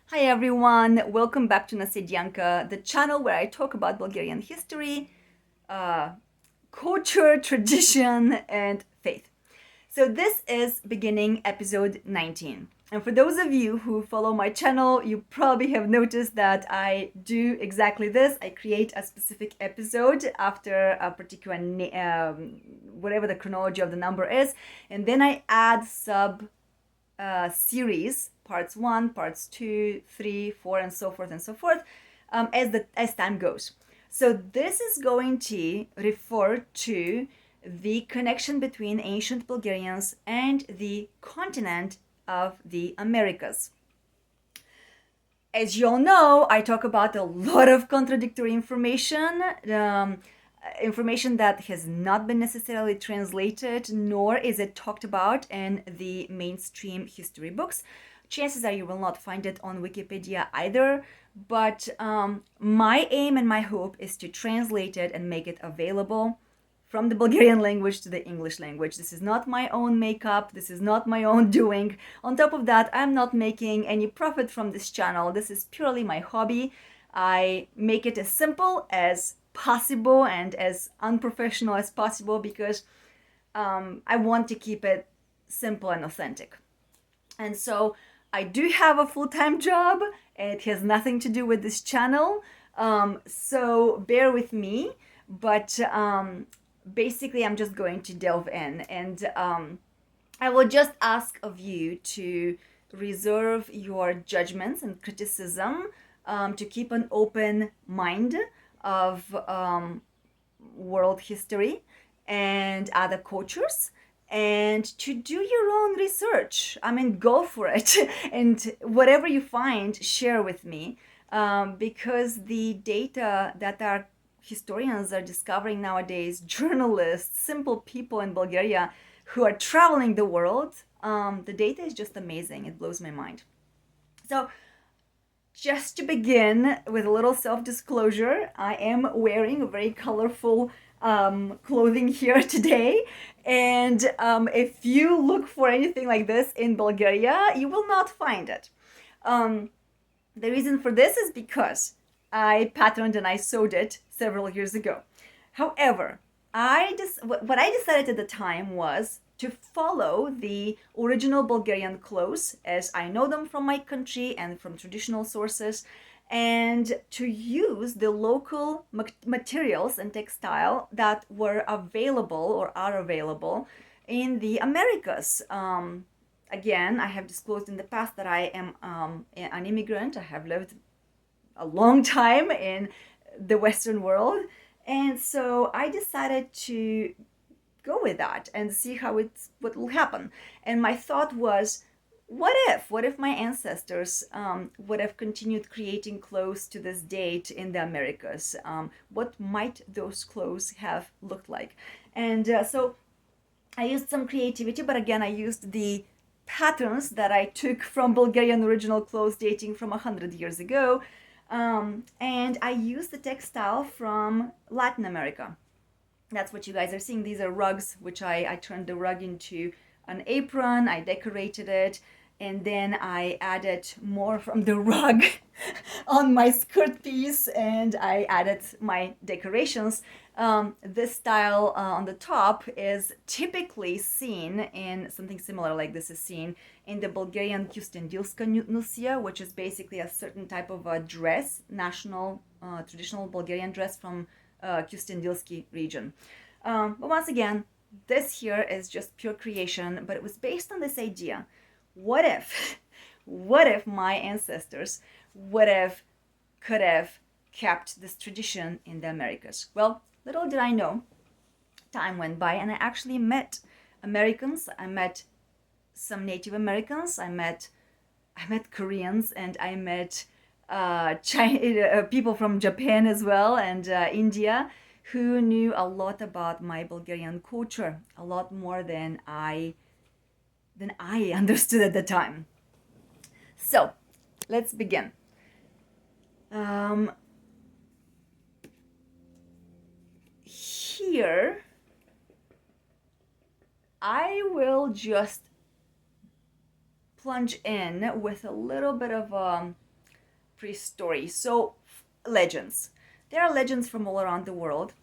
Hi everyone, welcome back to Nasedyanka, the channel where I talk about Bulgarian history, uh, culture, tradition, and faith. So this is beginning episode 19. And for those of you who follow my channel, you probably have noticed that I do exactly this. I create a specific episode after a particular, whatever the chronology of the number is, and then I add series, parts 1, parts 2, 3, 4, and so forth and so forth, as time goes. So this is going to refer to the connection between ancient Bulgarians and the continent of the Americas. As you all know, I talk about a lot of contradictory information, information that has not been necessarily translated, nor is it talked about in the mainstream history books. Chances are you will not find it on Wikipedia either, but my aim and my hope is to translate it and make it available from the Bulgarian language to the English language. This is not my own makeup. This is not my own doing. On top of that, I'm not making any profit from this channel. This is purely my hobby. I make it as simple as possible and as unprofessional as possible because I want to keep it simple and authentic. And so I do have a full-time job. It has nothing to do with this channel. So bear with me. But basically, I'm just going to delve in, and I will just ask of you to reserve your judgments and criticism, to keep an open mind of world history and other cultures, and to do your own research. I mean, go for it. And whatever you find, share with me, because the data that our historians are discovering nowadays, journalists, simple people in Bulgaria who are traveling the world, the data is just amazing. It blows my mind. So, just to begin with a little self-disclosure, I am wearing a very colorful clothing here today. And if you look for anything like this in Bulgaria, you will not find it. The reason for this is because I patterned and I sewed it several years ago. However, what I decided at the time was to follow the original Bulgarian clothes as I know them from my country and from traditional sources, and to use the local materials and textile that were available or are available in the Americas. Again, I have disclosed in the past that I am an immigrant. I have lived a long time in the Western world. And so I decided to go with that and see what will happen. And my thought was, what if my ancestors would have continued creating clothes to this date in the Americas? What might those clothes have looked like? And so I used some creativity, but again, I used the patterns that I took from Bulgarian original clothes dating from 100 years ago. And I used the textile from Latin America. That's what you guys are seeing. These are rugs, which I turned the rug into an apron. I decorated it, and then I added more from the rug on my skirt piece, and I added my decorations. This style on the top is typically seen in something similar like this is seen in the Bulgarian Kyustendilska Nusia, which is basically a certain type of a dress, national traditional Bulgarian dress from Kyustendilski region. But once again, this here is just pure creation, but it was based on this idea. What if, what if my ancestors could have kept this tradition in the Americas? Well, little did I know, time went by and I actually met Americans. I met some Native Americans. I met Koreans, and I met people from Japan as well, and India, who knew a lot about my Bulgarian culture, a lot more than I understood at the time. So, let's begin. Here, I will just plunge in with a little bit of pre-story. So legends. There are legends from all around the world,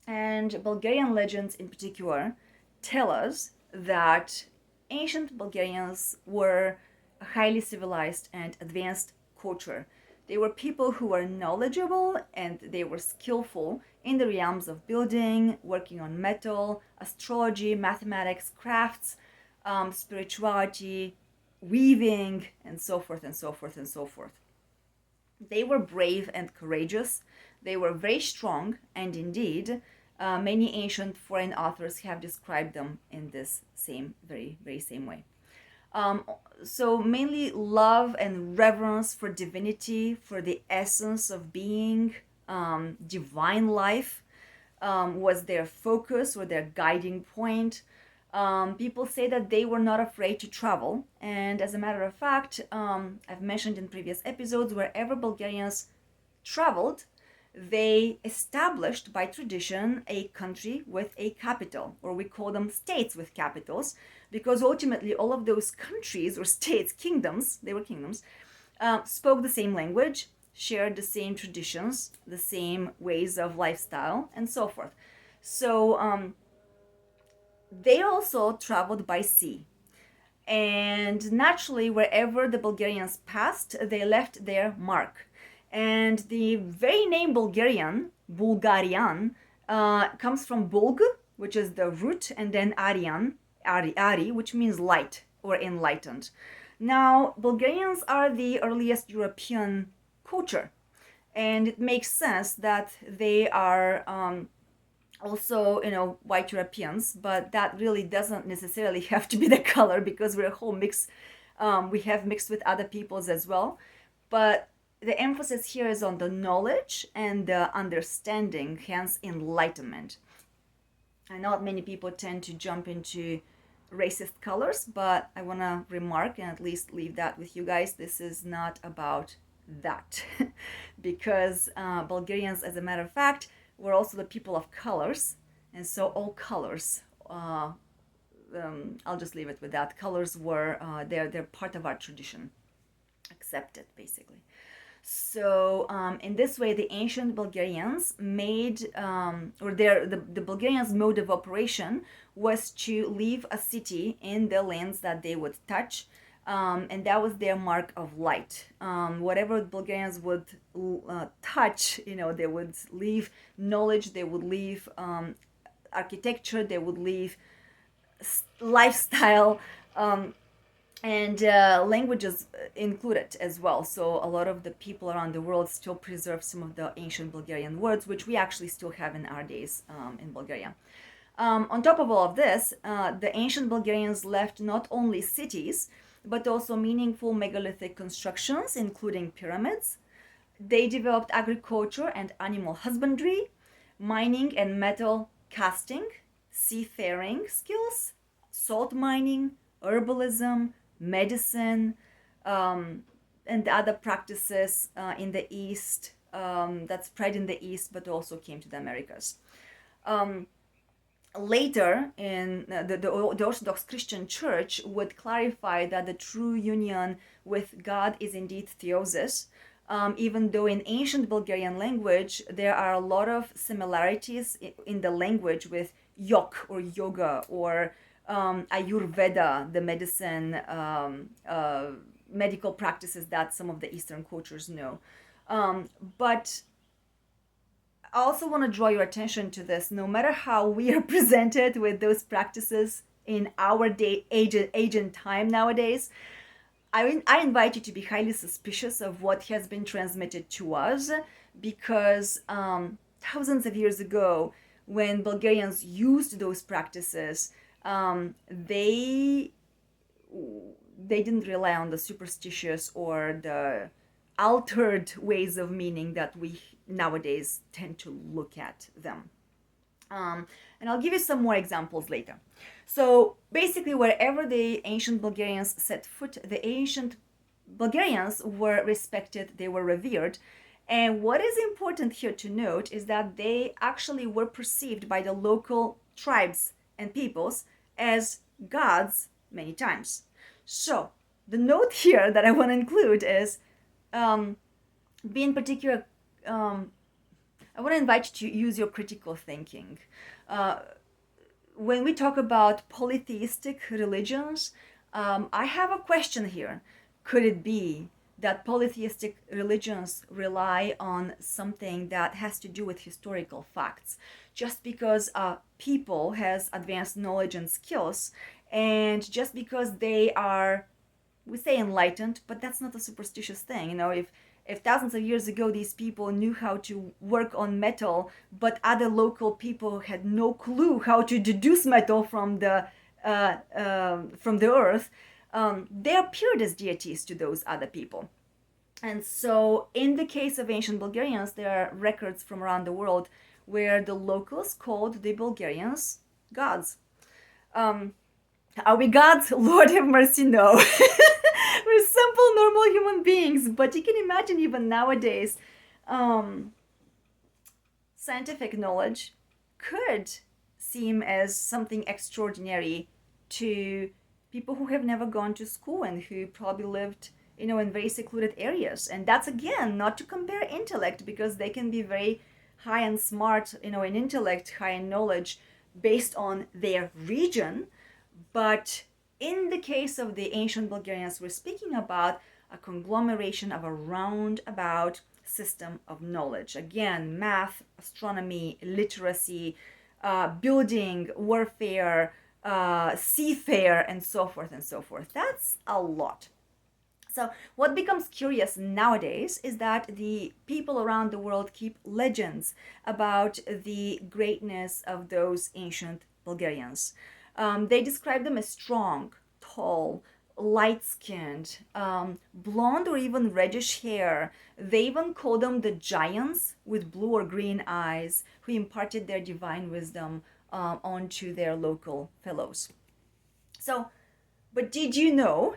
and Bulgarian legends in particular tell us that ancient Bulgarians were a highly civilized and advanced culture. They were people who were knowledgeable and they were skillful in the realms of building, working on metal, astrology, mathematics, crafts, spirituality, weaving, and so forth and so forth and so forth. They were brave and courageous. They were very strong, and indeed, many ancient foreign authors have described them in this very same way. So mainly love and reverence for divinity, for the essence of being, divine life, was their focus or their guiding point. People say that they were not afraid to travel, and as a matter of fact, I've mentioned in previous episodes, wherever Bulgarians traveled, they established by tradition a country with a capital, or we call them states with capitals, because ultimately all of those countries or states, kingdoms, they were kingdoms, spoke the same language, shared the same traditions, the same ways of lifestyle, and so forth. So they also traveled by sea. And naturally, wherever the Bulgarians passed, they left their mark. And the very name Bulgarian, comes from Bulg, which is the root, and then Ari, which means light or enlightened. Now, Bulgarians are the earliest European culture, and it makes sense that they are also, white Europeans, but that really doesn't necessarily have to be the color, because we're a whole mix. We have mixed with other peoples as well, but the emphasis here is on the knowledge and the understanding, hence enlightenment. I know that many people tend to jump into racist colors, but I want to remark and at least leave that with you guys. This is not about that, because Bulgarians, as a matter of fact, were also the people of colors, and so all colors, I'll just leave it with that. Colors were they're part of our tradition, accepted basically. So in this way, the ancient Bulgarians made, the Bulgarians' mode of operation was to leave a city in the lands that they would touch, and that was their mark of light. Whatever Bulgarians would touch, they would leave knowledge, they would leave architecture, they would leave lifestyle, and languages included as well. So a lot of the people around the world still preserve some of the ancient Bulgarian words, which we actually still have in our days in Bulgaria. On top of all of this, the ancient Bulgarians left not only cities, but also meaningful megalithic constructions, including pyramids. They developed agriculture and animal husbandry, mining and metal casting, seafaring skills, salt mining, herbalism, medicine, and other practices in the East that spread in the East, but also came to the Americas. Later, in the Orthodox Christian Church would clarify that the true union with God is indeed theosis, even though in ancient Bulgarian language there are a lot of similarities in the language with yog or yoga or Ayurveda, the medicine, medical practices that some of the Eastern cultures know. But I also want to draw your attention to this. No matter how we are presented with those practices in our age and time nowadays, I invite you to be highly suspicious of what has been transmitted to us, because thousands of years ago, when Bulgarians used those practices, they didn't rely on the superstitious or the altered ways of meaning that we nowadays tend to look at them. And I'll give you some more examples later. So basically, wherever the ancient Bulgarians set foot, the ancient Bulgarians were respected, they were revered. And what is important here to note is that they actually were perceived by the local tribes and peoples as gods many times. So the note here that I want to include is be in particular, I want to invite you to use your critical thinking. When we talk about polytheistic religions, I have a question here. Could it be that polytheistic religions rely on something that has to do with historical facts? Just because people has advanced knowledge and skills, and just because they are, we say enlightened, but that's not a superstitious thing. If thousands of years ago these people knew how to work on metal, but other local people had no clue how to deduce metal from the earth, they appeared as deities to those other people. And so, in the case of ancient Bulgarians, there are records from around the world where the locals called the Bulgarians gods. Are we gods? Lord have mercy, no. We're simple, normal human beings. But you can imagine, even nowadays, scientific knowledge could seem as something extraordinary to people who have never gone to school and who probably lived, in very secluded areas. And that's, again, not to compare intellect, because they can be very high and smart, in intellect, high in knowledge based on their region. But in the case of the ancient Bulgarians, we're speaking about a conglomeration of a roundabout system of knowledge. Again, math, astronomy, literacy, building, warfare, seafarer, and so forth and so forth. That's a lot. So what becomes curious nowadays is that the people around the world keep legends about the greatness of those ancient Bulgarians. They describe them as strong, tall, light-skinned, blonde or even reddish hair. They even call them the giants with blue or green eyes, who imparted their divine wisdom onto their local fellows. So, but did you know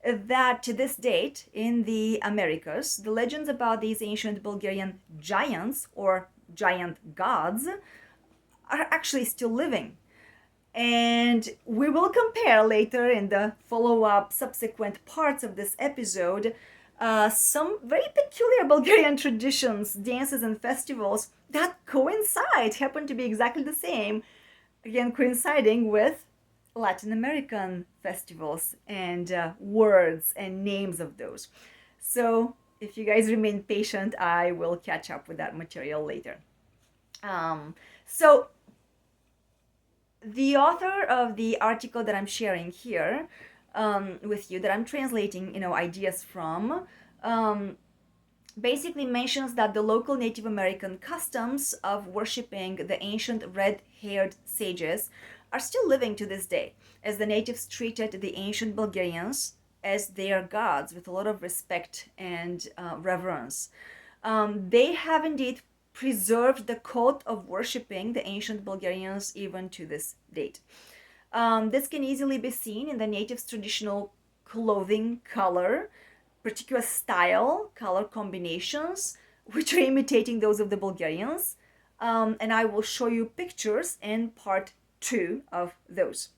that to this date in the Americas, the legends about these ancient Bulgarian giants or giant gods are actually still living? And we will compare later in the follow-up subsequent parts of this episode some very peculiar Bulgarian traditions, dances, and festivals that happen to be exactly the same, again coinciding with Latin American festivals and words and names of those. So if you guys remain patient, I will catch up with that material later. So the author of the article that I'm sharing here with you, that I'm translating, ideas from, basically mentions that the local Native American customs of worshiping the ancient red-haired sages are still living to this day, as the natives treated the ancient Bulgarians as their gods with a lot of respect and reverence. They have indeed preserved the cult of worshipping the ancient Bulgarians even to this date. This can easily be seen in the natives' traditional clothing color, particular style, color combinations, which are imitating those of the Bulgarians. And I will show you pictures in part 2 of those.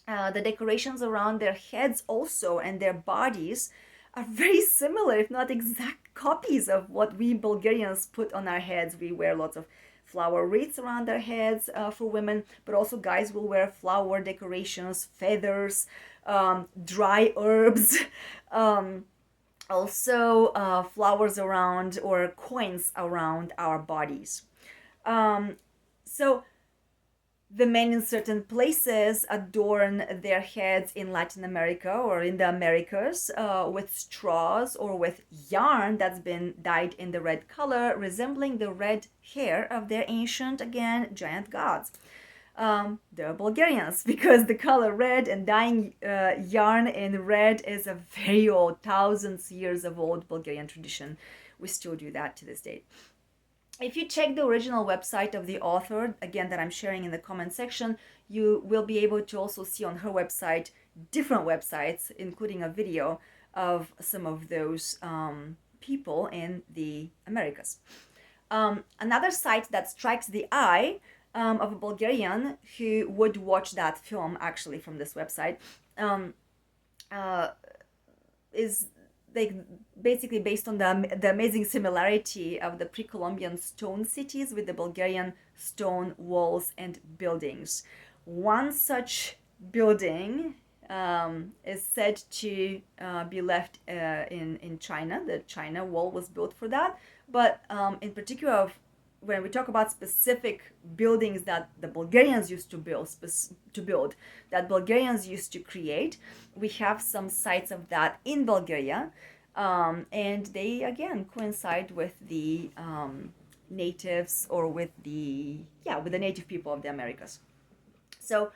The decorations around their heads also and their bodies are very similar, if not exact copies of what we Bulgarians put on our heads. We wear lots of flower wreaths around our heads for women, but also guys will wear flower decorations, feathers, dry herbs, also flowers around or coins around our bodies. So the men in certain places adorn their heads in Latin America or in the Americas with straws or with yarn that's been dyed in the red color, resembling the red hair of their ancient, again, giant gods. They're Bulgarians, because the color red and dyeing yarn in red is a very old, thousands years of old Bulgarian tradition. We still do that to this day. If you check the original website of the author, again, that I'm sharing in the comment section, you will be able to also see on her website different websites, including a video of some of those people in the Americas. Another site that strikes the eye of a Bulgarian who would watch that film, actually, from this website, is like basically based on the amazing similarity of the pre-Columbian stone cities with the Bulgarian stone walls and buildings. One such building is said to be left in China. The China Wall was built for that. But in particular, when we talk about specific buildings that the Bulgarians used to build, that Bulgarians used to create, we have some sites of that in Bulgaria, and they again coincide with the natives, or with the native people of the Americas. So,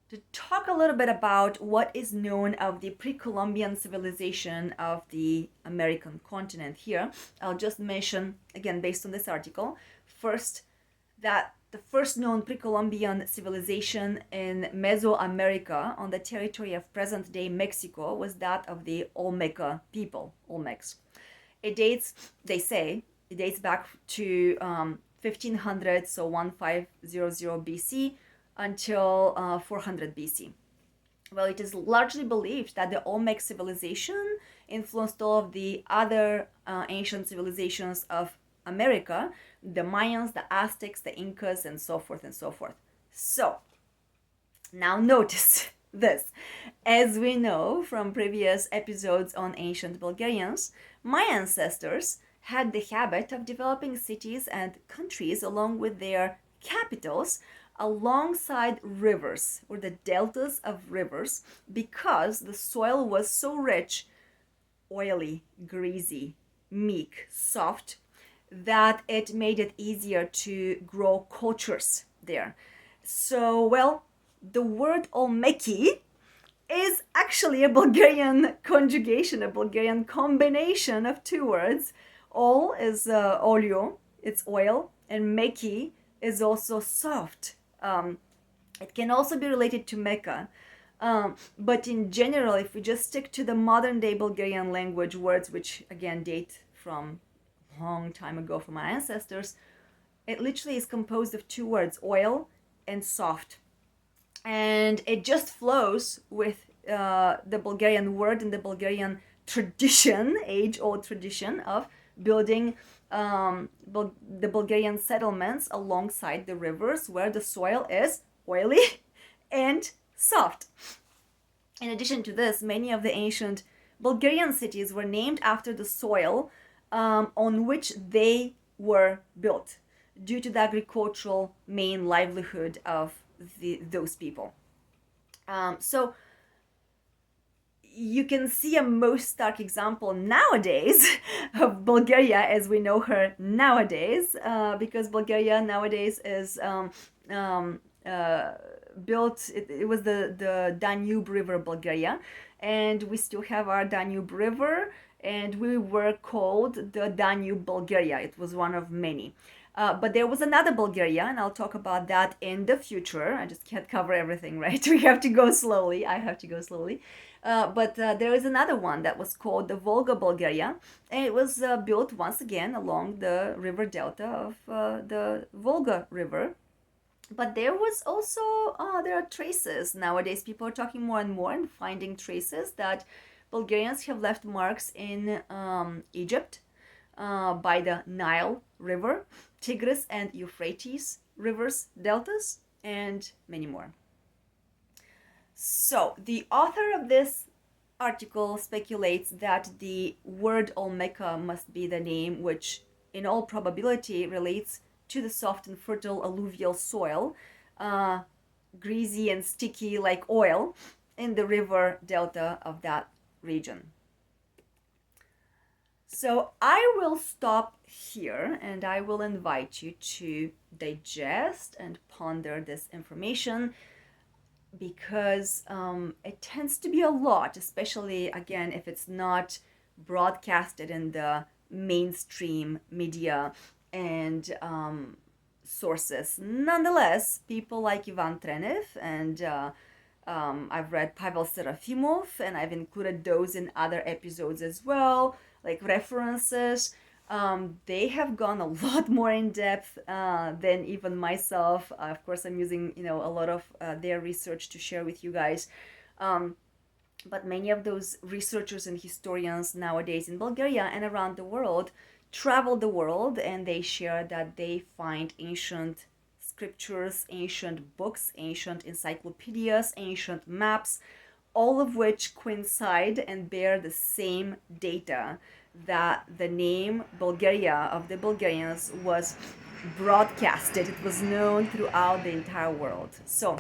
to talk a little bit about what is known of the pre-Columbian civilization of the American continent here, I'll just mention, again, based on this article, first, that the first known pre-Columbian civilization in Mesoamerica on the territory of present-day Mexico was that of the Olmeca people, Olmecs. It dates back to 1500, so 1500 BC, until 400 BC. Well, it is largely believed that the Olmec civilization influenced all of the other ancient civilizations of America, the Mayans, the Aztecs, the Incas, and so forth and so forth. So, now notice this. As we know from previous episodes on ancient Bulgarians, my ancestors had the habit of developing cities and countries along with their capitals alongside rivers, or the deltas of rivers, because the soil was so rich, oily, greasy, meek, soft, that it made it easier to grow cultures there. So, well, the word Olmeki is actually a Bulgarian conjugation, a Bulgarian combination of two words. Ol is olio, it's oil, and meki is also soft. It can also be related to Mecca. But in general, if we just stick to the modern day Bulgarian language words, which again date from a long time ago from my ancestors, it literally is composed of two words, oil and soft. And it just flows with the Bulgarian word and the Bulgarian tradition, age-old tradition of building the Bulgarian settlements alongside the rivers where the soil is oily and soft. In addition to this, many of the ancient Bulgarian cities were named after the soil on which they were built, due to the agricultural main livelihood of those people. So you can see a most stark example nowadays of Bulgaria as we know her nowadays, because Bulgaria nowadays is built, it was the Danube River Bulgaria, and we still have our Danube River, and we were called the Danube Bulgaria. It was one of many. But there was another Bulgaria, and I'll talk about that in the future. I just can't cover everything, right? We have to go slowly. I have to go slowly. But there is another one that was called the Volga Bulgaria, and it was built once again along the river delta of the Volga River. But there was also, there are traces. Nowadays, people are talking more and more and finding traces that Bulgarians have left marks in Egypt by the Nile River, Tigris and Euphrates rivers, deltas, and many more. So, the author of this article speculates that the word Olmeca must be the name which, in all probability, relates to the soft and fertile alluvial soil, greasy and sticky like oil, in the river delta of that region. So I will stop here, and I will invite you to digest and ponder this information, because it tends to be a lot, especially again if it's not broadcasted in the mainstream media and sources. Nonetheless, people like Ivan Trenev and I've read Pavel Serafimov, and I've included those in other episodes as well, like references. They have gone a lot more in depth than even myself. Of course, I'm using a lot of their research to share with you guys. But many of those researchers and historians nowadays in Bulgaria and around the world travel the world, and they share that they find ancient scriptures, ancient books, ancient encyclopedias, ancient maps, all of which coincide and bear the same data, that the name Bulgaria of the Bulgarians was broadcasted. It was known throughout the entire world. So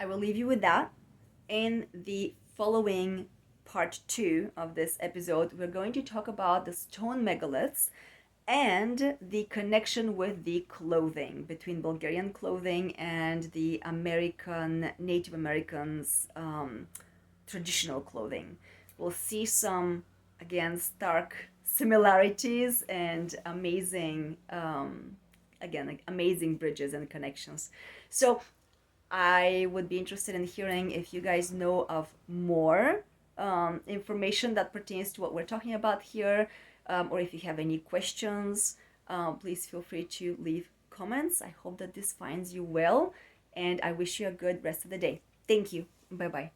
I will leave you with that. In the following part 2 of this episode, we're going to talk about the stone megaliths and the connection with the clothing between Bulgarian clothing and the Native Americans' traditional clothing. We'll see some, again, stark similarities and amazing, amazing bridges and connections. So I would be interested in hearing if you guys know of more information that pertains to what we're talking about here, or if you have any questions, please feel free to leave comments. I hope that this finds you well, and I wish you a good rest of the day. Thank you. Bye bye.